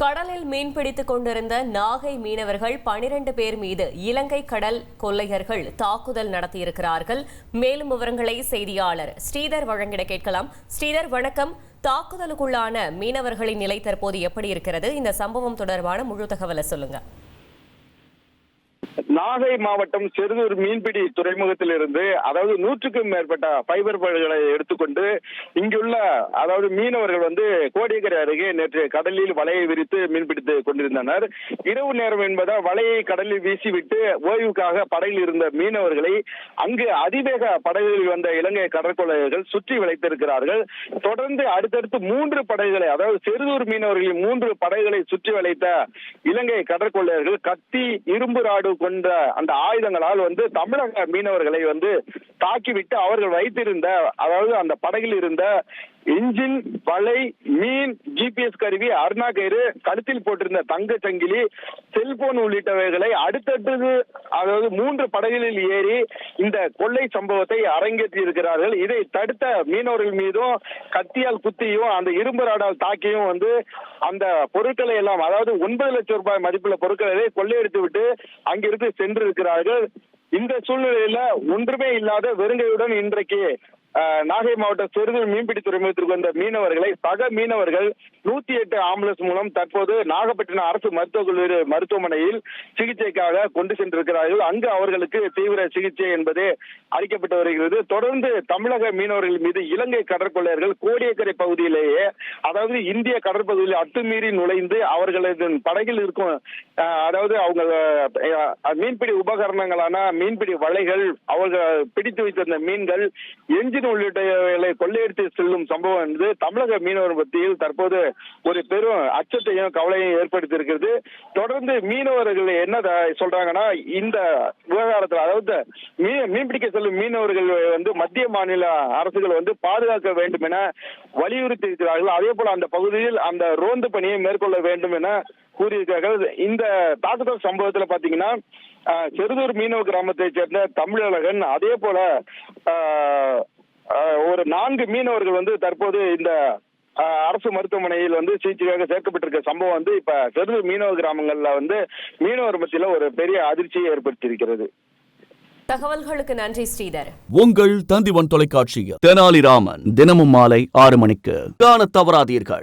கடலில் மீன்பிடித்துக் கொண்டிருந்த நாகை மீனவர்கள் 12 பேர் மீது இலங்கை கடல் கொள்ளையர்கள் தாக்குதல் நடத்தியிருக்கிறார்கள். மேலும் விவரங்களை செய்தியாளர் ஸ்ரீதர் வழங்கிட கேட்கலாம். ஸ்ரீதர், வணக்கம். தாக்குதலுக்குள்ளான மீனவர்களின் நிலை தற்போது எப்படி இருக்கிறது? இந்த சம்பவம் தொடர்பான முழு தகவலை சொல்லுங்க. நாகை மாவட்டம் செருதூர் மீன்பிடி துறைமுகத்தில் இருந்து அதாவது 100க்கும் மேற்பட்ட ஃபைபர் படகுகளை எடுத்துக்கொண்டு இங்குள்ள மீனவர்கள் கோடியக்கரை அருகே நேற்று கடலில் வலையை விரித்து மீன்பிடித்து கொண்டிருந்தனர். இரவு நேரம் என்பதால் வலையை கடலில் வீசிவிட்டு ஓய்வுக்காக படகில் இருந்த மீனவர்களை அங்கு அதிவேக படகுகளில் வந்த இலங்கை கடற்கொள்ளையர்கள் சுற்றி வளைத்திருக்கிறார்கள். தொடர்ந்து அடுத்தடுத்து 3 படகுகளை செருதூர் மீனவர்களின் 3 படகுகளை சுற்றி வளைத்த இலங்கை கடற்கொள்ளையர்கள் கத்தி, இரும்பு ராடு கொண்ட அந்த ஆயுதங்களால் தமிழக மீனவர்களை தாக்கிவிட்டு அவர்கள் வைத்திருந்த அந்த படகில் இருந்த இன்ஜின், வலை, மீன், GPS கருவி, அருணா கயிறு, கழுத்தில் போட்டிருந்த தங்க சங்கிலி, செல்போன் உள்ளிட்டவைகளை அடுத்தடுத்து 3 படகுகளில் ஏறி இந்த கொள்ளை சம்பவத்தை அரங்கேற்றி இருக்கிறார்கள். இதை தடுத்த மீனவர்கள் மீதும் கத்தியால் குத்தியும் அந்த இரும்பு ராடால் தாக்கியும் அந்த பொருட்களை எல்லாம் 9 லட்சம் ரூபாய் மதிப்புள்ள பொருட்களை கொள்ளையடித்து விட்டு அங்கிருந்து சென்று இருக்கிறார்கள். இந்த சூழ்நிலையில ஒன்றுமே இல்லாத வெறுங்கையுடன் இன்றைக்கு நாகை மாவட்ட செருதூர் மீன்பிடி துறைமுகத்திற்கு வந்த மீனவர்களை சக மீனவர்கள் 108 ஆம்புலன்ஸ் மூலம் தற்போது நாகப்பட்டினம் அரசு மருத்துவக் கல்லூரி மருத்துவமனையில் சிகிச்சைக்காக கொண்டு சென்றிருக்கிறார்கள். அங்கு அவர்களுக்கு தீவிர சிகிச்சை என்பது அளிக்கப்பட்டு வருகிறது. தொடர்ந்து தமிழக மீனவர்கள் மீது இலங்கை கடற்கொள்ளையர்கள் கோடியக்கரை பகுதியிலேயே இந்திய கடற்பகுதியில் அத்துமீறி நுழைந்து அவர்களது படகில் இருக்கும் அவங்க மீன்பிடி உபகரணங்களான மீன்பிடி வலைகள், அவர்கள் பிடித்து வைத்திருந்த மீன்கள், எஞ்சின் உள்ளிட்டவைகளை கொள்ளையடித்து செல்லும் சம்பவம் தமிழக மீனவர் மத்தியில் தற்போது ஒரு பெரும் அச்சத்தையும் கவலையும் ஏற்படுத்தியிருக்கிறது. தொடர்ந்து மீனவர்கள் என்ன சொல்றாங்கன்னா, இந்த விவகாரத்தில் மீன்பிடிக்க செல்லும் மீனவர்கள் மத்திய மாநில அரசுகள் பாதுகாக்க வேண்டும் என வலியுறுத்தி இருக்கிறார்கள். அதே போல அந்த பகுதியில் அந்த ரோந்து பணியை மேற்கொள்ள வேண்டும் என கூறியிருக்கிறார்கள். இந்த தாக்குதல் சம்பவத்தில் பாத்தீங்கன்னா செருதூர் மீனவ கிராமத்தை சேர்ந்த தமிழழகன், அதே போல ஒரு 4 மீனவர்கள் தற்போது இந்த அரசு மருத்துவமனையில் சிகிச்சைக்காக சேர்க்கப்பட்டிருக்க சம்பவம் இப்ப செருதூர் மீனவ கிராமங்கள்ல மீனவர் மத்தியில ஒரு பெரிய அதிர்ச்சியை ஏற்படுத்தியிருக்கிறது. தகவல்களுக்கு நன்றி ஸ்ரீதர். உங்கள் தந்திவன் தொலைக்காட்சியில் தெனாலிராமன் தினமும் மாலை 6 மணிக்கு காண தவறாதீர்கள்.